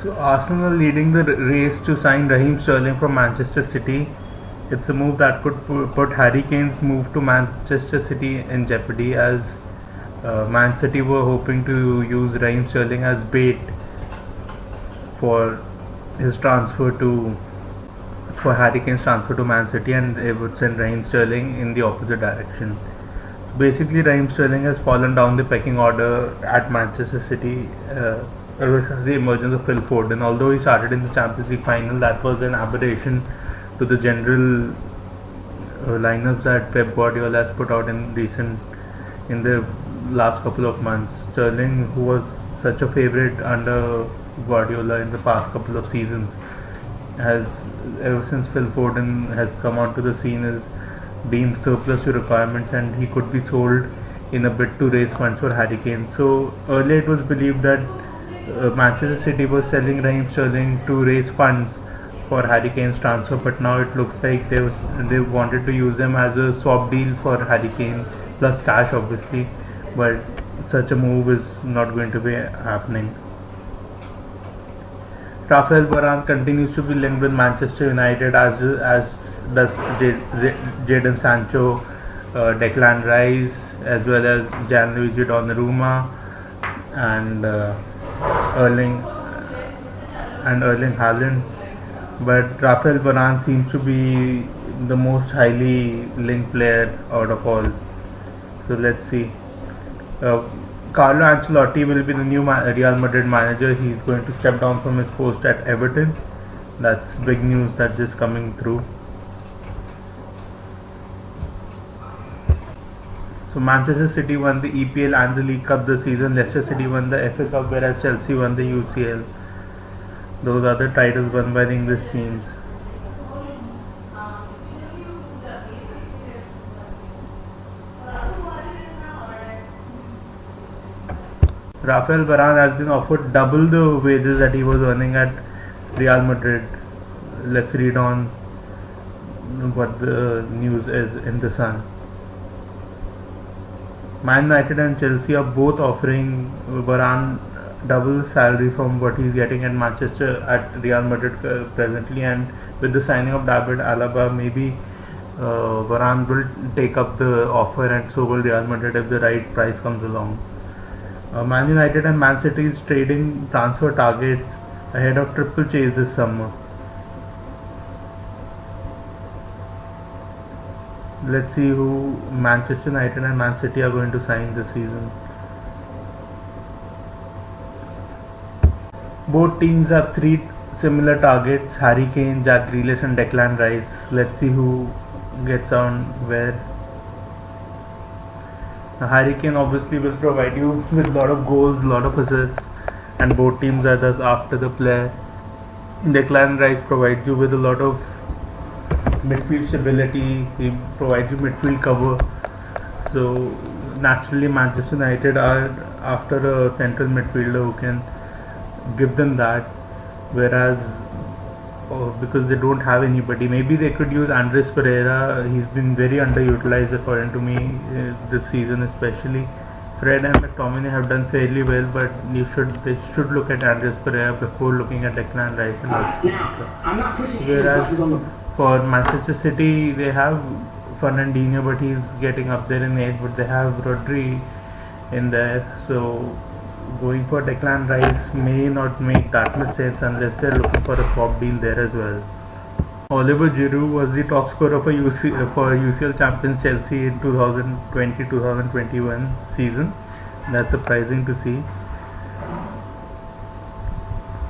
So Arsenal leading the race to sign Raheem Sterling from Manchester City. It's a move that could put Harry Kane's move to Manchester City in jeopardy, as Man City were hoping to use Raheem Sterling as bait for his transfer to for Harry Kane's transfer to Man City, and they would send Raheem Sterling in the opposite direction. Basically, Raheem Sterling has fallen down the pecking order at Manchester City ever since the emergence of Phil Foden. Although he started in the Champions League final, that was an aberration to the general lineups that Pep Guardiola has put out in the last couple of months. Sterling, who was such a favorite under Guardiola in the past couple of seasons, has ever since Phil Foden has come onto the scene is deemed surplus to requirements, and he could be sold in a bid to raise funds for Harry Kane. So earlier it was believed that Manchester City was selling Raheem Sterling to raise funds for Harry Kane's transfer, but now it looks like they wanted to use them as a swap deal for Harry Kane plus cash, obviously, but such a move is not going to be happening. Rafael Varane continues to be linked with Manchester United, as does Jadon Sancho, Declan Rice, as well as Gianluigi Donnarumma and Erling Haaland. But Rafael Varane seems to be the most highly linked player out of all. So let's see. Uh, Carlo Ancelotti will be the new Real Madrid manager. He's going to step down from his post at Everton. That's big news that's just coming through. So Manchester City won the EPL and the League Cup this season. Leicester City won the FA Cup, whereas Chelsea won the UCL. Those are the titles won by the English teams. Rafael Varane has been offered double the wages that he was earning at Real Madrid. Let's read on what the news is in the Sun. Man United and Chelsea are both offering Varane double salary from what he's getting at Real Madrid presently, and with the signing of David Alaba, maybe Varane will take up the offer, and so will Real Madrid if the right price comes along. Man United and Man City is trading transfer targets ahead of Triple Chase this summer. Let's see who Manchester United and Man City are going to sign this season. Both teams have three similar targets: Harry Kane, Jack Grealish and Declan Rice. Let's see who gets on where. Harry Kane obviously will provide you with a lot of goals, a lot of assists, and both teams are thus after the player. Declan Rice provides you with a lot of midfield stability. He provides you midfield cover. So naturally, Manchester United are after a central midfielder who can give them that, whereas because they don't have anybody, maybe they could use Andres Pereira. He's been very underutilized according to me this season, especially. Fred and McTominay have done fairly well, but they should look at Andres Pereira before looking at Declan Rice and whereas for Manchester City, they have Fernandinho, but he's getting up there in age, but they have Rodri in there, so going for Declan Rice may not make that much sense unless they're looking for a swap deal there as well. Oliver Giroud was the top scorer for UCL champions Chelsea in 2020-2021 season. That's surprising to see.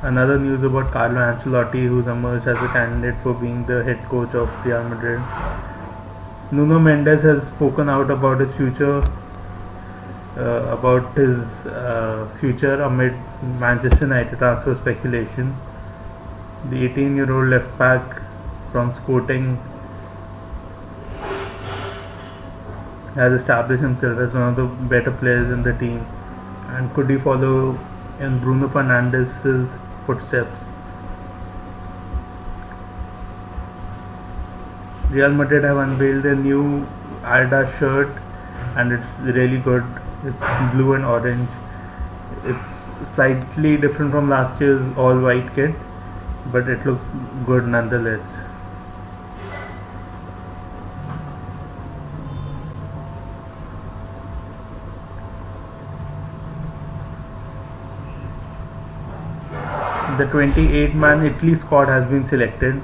Another news about Carlo Ancelotti, who's emerged as a candidate for being the head coach of Real Madrid. Nuno Mendes has spoken out about his future amid Manchester United transfer speculation. The 18-year-old left back from Sporting has established himself as one of the better players in the team, and could he follow in Bruno Fernandes's footsteps? Real Madrid have unveiled a new Adidas shirt, and it's really good. It's blue and orange. It's slightly different from last year's all white kit, but it looks good nonetheless. The 28-man Italy squad has been selected,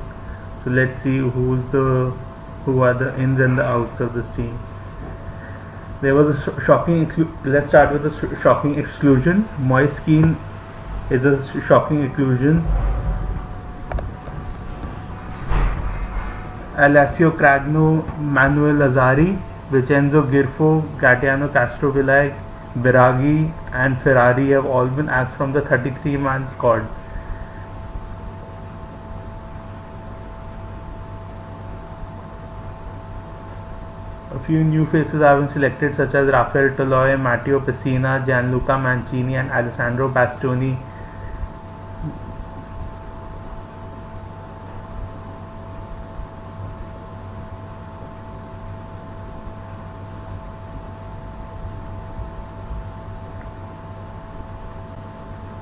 so let's see who are the ins and the outs of this team. There was a shocking. Let's start with the shocking exclusion. Moise Kean is a shocking exclusion. Alessio Cragno, Manuel Lazzari, Vincenzo Girfo, Gaetano Castrovilli, Biraghi, and Ferrari have all been axed from the 33-man squad. A few new faces have been selected, such as Rafael Toloi, Matteo Pessina, Gianluca Mancini, and Alessandro Bastoni.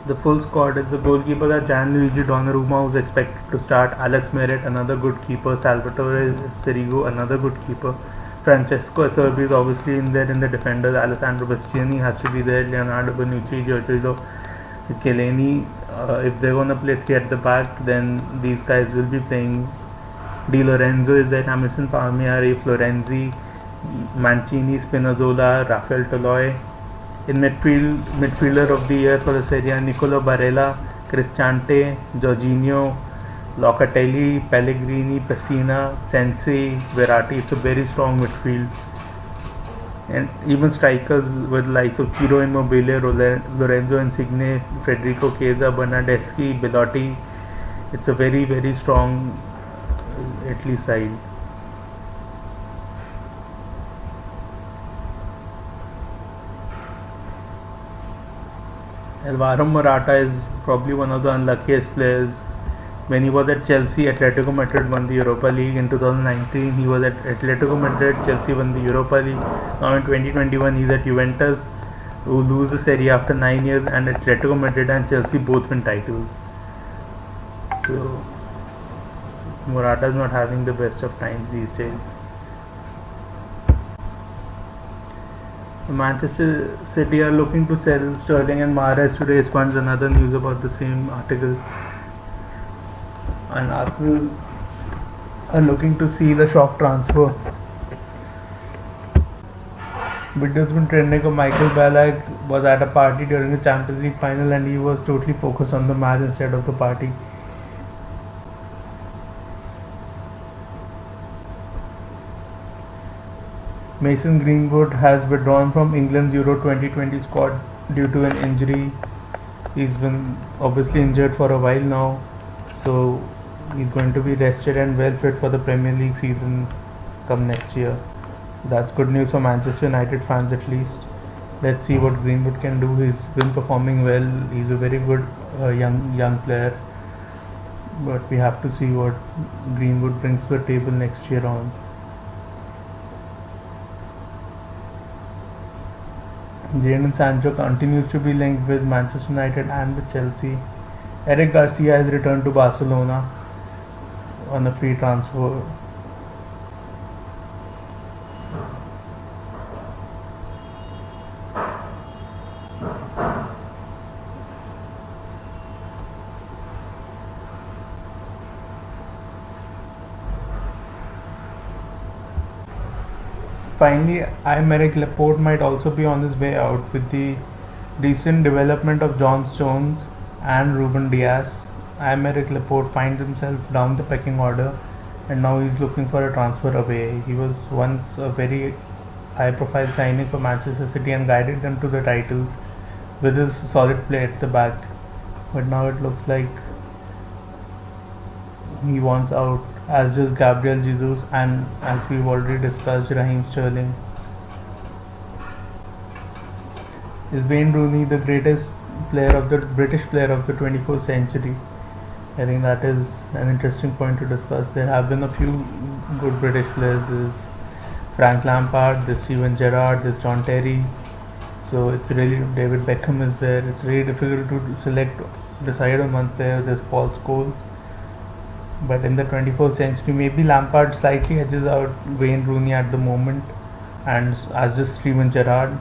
The full squad is the goalkeeper are Gianluigi Donnarumma, who is expected to start, Alex Meret, another good keeper, Salvatore Sirigu, another good keeper, Francesco Acerbi is obviously in there in the defenders, Alessandro Bastiani has to be there, Leonardo Bonucci, Giorgio Chiellini. If they're going to play three at the back, then these guys will be playing. Di Lorenzo is there, Emerson Palmieri, Florenzi, Mancini, Spinazzola, Rafael Toloi. In midfielder of the year for the Serie A, Nicolo Barella, Cristante, Jorginho, Locatelli, Pellegrini, Pessina, Sensi, Verratti. It's a very strong midfield. And even strikers with likes of Ciro Immobile, Lorenzo Insigne, Federico Chiesa, Bernardeschi, Belotti. It's a very, very strong Italy side. Alvaro Morata is probably one of the unluckiest players. When he was at Chelsea, Atletico Madrid won the Europa League. In 2019, he was at Atletico Madrid, Chelsea won the Europa League. Now in 2021, he's at Juventus, who lose the Serie after 9 years, and Atletico Madrid and Chelsea both win titles. So Morata is not having the best of times these days. Manchester City are looking to sell Sterling and Mahrez to raise funds. Another news about the same article. And Arsenal are looking to see the shock transfer. Video's been trending of Michael Ballack was at a party during the Champions League final, and he was totally focused on the match instead of the party. Mason Greenwood has withdrawn from England's Euro 2020 squad due to an injury. He's been obviously injured for a while now, so he's going to be rested and well fit for the Premier League season come next year. That's good news for Manchester United fans at least. Let's see what Greenwood can do. He's been performing well. He's a very good young player, but we have to see what Greenwood brings to the table next year on. Jadon Sancho continues to be linked with Manchester United and with Chelsea. Eric Garcia has returned to Barcelona on a free transfer. Finally, Aymeric Laporte might also be on his way out with the recent development of John Stones and Ruben Dias. Aymeric Laporte finds himself down the pecking order, and now he's looking for a transfer away. He was once a very high-profile signing for Manchester City and guided them to the titles with his solid play at the back. But now it looks like he wants out, as does Gabriel Jesus, and as we've already discussed, Raheem Sterling. Is Wayne Rooney the greatest British player of the 21st century? I think that is an interesting point to discuss. There have been a few good British players. There's Frank Lampard, there's Steven Gerrard, there's John Terry. So it's really David Beckham is there. It's really difficult to decide on one player. There's Paul Scholes, but in the 21st century, maybe Lampard slightly edges out Wayne Rooney at the moment, and as just Steven Gerrard,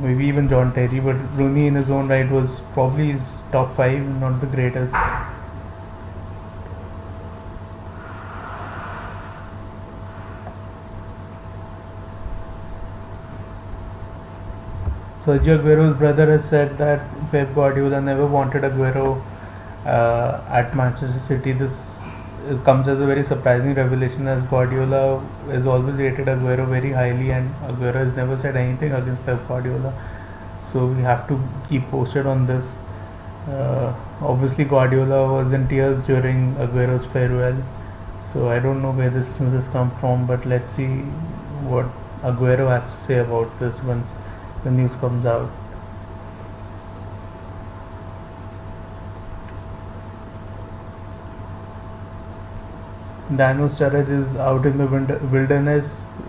maybe even John Terry. But Rooney in his own right was probably his top five, not the greatest. Sergio Aguero's brother has said that Pep Guardiola never wanted Aguero at Manchester City. This comes as a very surprising revelation, as Guardiola has always rated Aguero very highly, and Aguero has never said anything against Pep Guardiola. So we have to keep posted on this. Obviously, Guardiola was in tears during Aguero's farewell. So I don't know where this news has come from, but let's see what Aguero has to say about this once the news comes out. Dino Sturridge is out in the wilderness.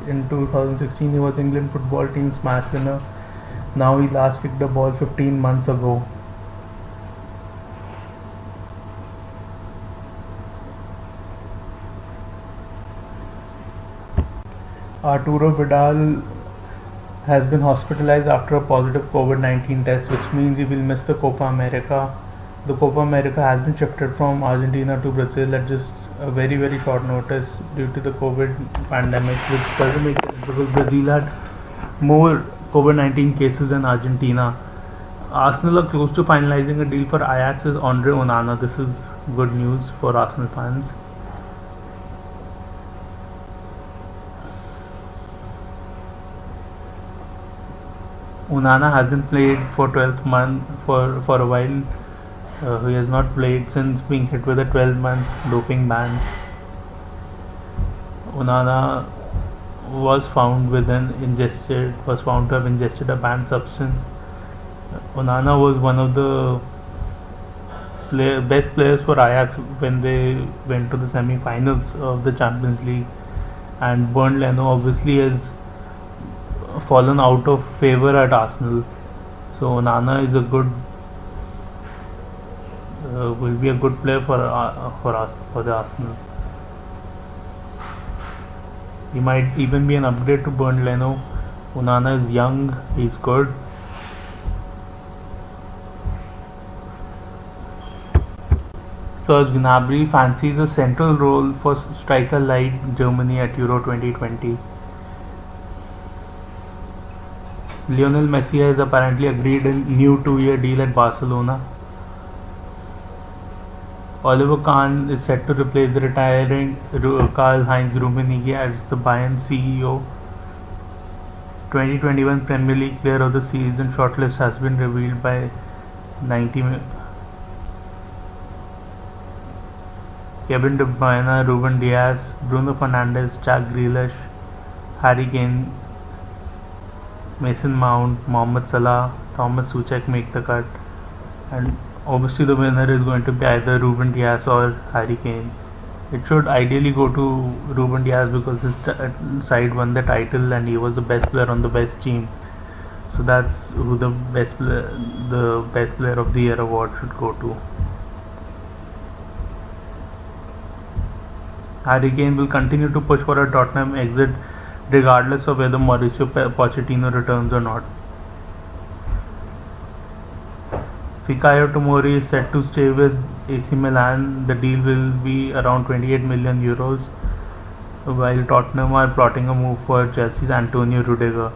In 2016, he was England football team's match winner. Now he last kicked the ball 15 months ago. Arturo Vidal has been hospitalized after a positive COVID-19 test, which means he will miss the Copa America. The Copa America has been shifted from Argentina to Brazil at just a very short notice due to the COVID pandemic, which doesn't make sense because Brazil had more COVID-19 cases than Argentina. Arsenal are close to finalizing a deal for Ajax's Andre Onana. This is good news for Arsenal fans. Onana hasn't played for 12th month for a while. He has not played since being hit with a 12-month doping ban. Onana was found to have ingested a banned substance. Onana was one of the best players for Ajax when they went to the semi-finals of the Champions League, and Bernd Leno obviously has fallen out of favor at Arsenal. So Onana is will be a good player for the Arsenal. He might even be an upgrade to Bernd Leno. Onana is young, he's good. Serge Gnabry fancies a central role for striker light Germany at Euro 2020. Lionel Messi has apparently agreed a new 2-year deal at Barcelona. Oliver Kahn is set to replace the retiring Karl-Heinz Rummenigge as the Bayern CEO. 2021 Premier League Player of the Season shortlist has been revealed by 90 Kevin De Bruyne, Ruben Dias, Bruno Fernandes, Jack Grealish, Harry Kane, Mason Mount, Mohamed Salah, Thomas Suchek make the cut, and obviously the winner is going to be either Ruben Dias or Harry Kane. It should ideally go to Ruben Dias because his side won the title and he was the best player on the best team. So that's who the best player of the year award should go to. Harry Kane will continue to push for a Tottenham exit regardless of whether Mauricio Pochettino returns or not. Fikayo Tomori is set to stay with AC Milan. The deal will be around 28 million euros, while Tottenham are plotting a move for Chelsea's Antonio Rudiger.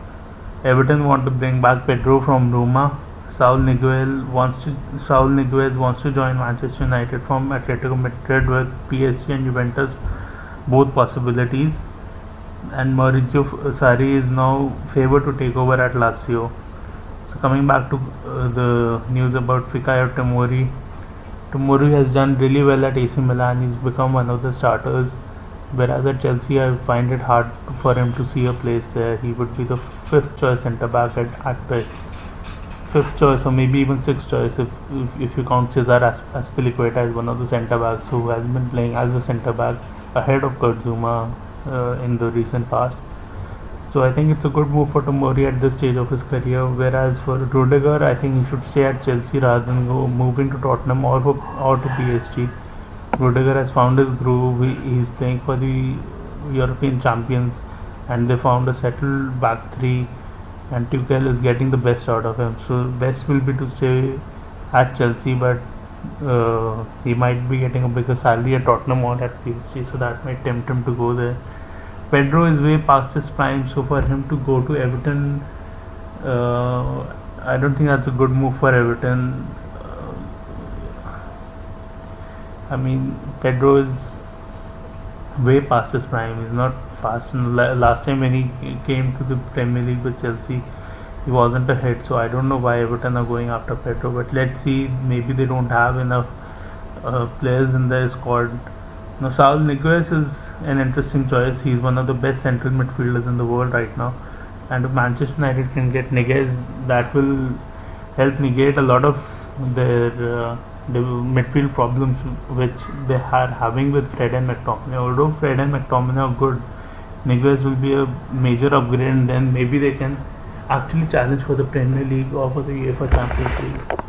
Everton want to bring back Pedro from Roma. Saul Niguez wants to join Manchester United from Atletico Madrid, with PSG and Juventus both possibilities. And Maurizio Sarri is now favoured to take over at Lazio. So coming back to the news about Fikayo Tomori. Tomori has done really well at AC Milan. He's become one of the starters. Whereas at Chelsea, I find it hard for him to see a place there. He would be the 5th choice centre back at best. 5th choice or maybe even 6th choice if you count Cesar Azpilicueta as one of the centre backs who has been playing as a centre back ahead of Kurt Zouma in the recent past. So I think it's a good move for Tomori at this stage of his career. Whereas for Rudiger, I think he should stay at Chelsea rather than go moving to Tottenham or to PSG. Rudiger has found his groove. He's playing for the European champions, and they found a settled back three. And Tuchel is getting the best out of him. So best will be to stay at Chelsea, but he might be getting a bigger salary at Tottenham or at PSG, so that might tempt him to go there. Pedro is way past his prime, so for him to go to Everton, I don't think that's a good move for Everton. I mean, Pedro is way past his prime. He's not fast. Last time when he came to the Premier League with Chelsea, he wasn't a hit. So I don't know why Everton are going after Pedro. But let's see. Maybe they don't have enough players in their squad. Now Saul Niguez is an interesting choice. He's one of the best central midfielders in the world right now. And if Manchester United can get Niguez, that will help negate a lot of their the midfield problems which they are having with Fred and McTominay. Although Fred and McTominay are good, Niguez will be a major upgrade, and then maybe they can actually challenge for the Premier League or for the UEFA Champions League.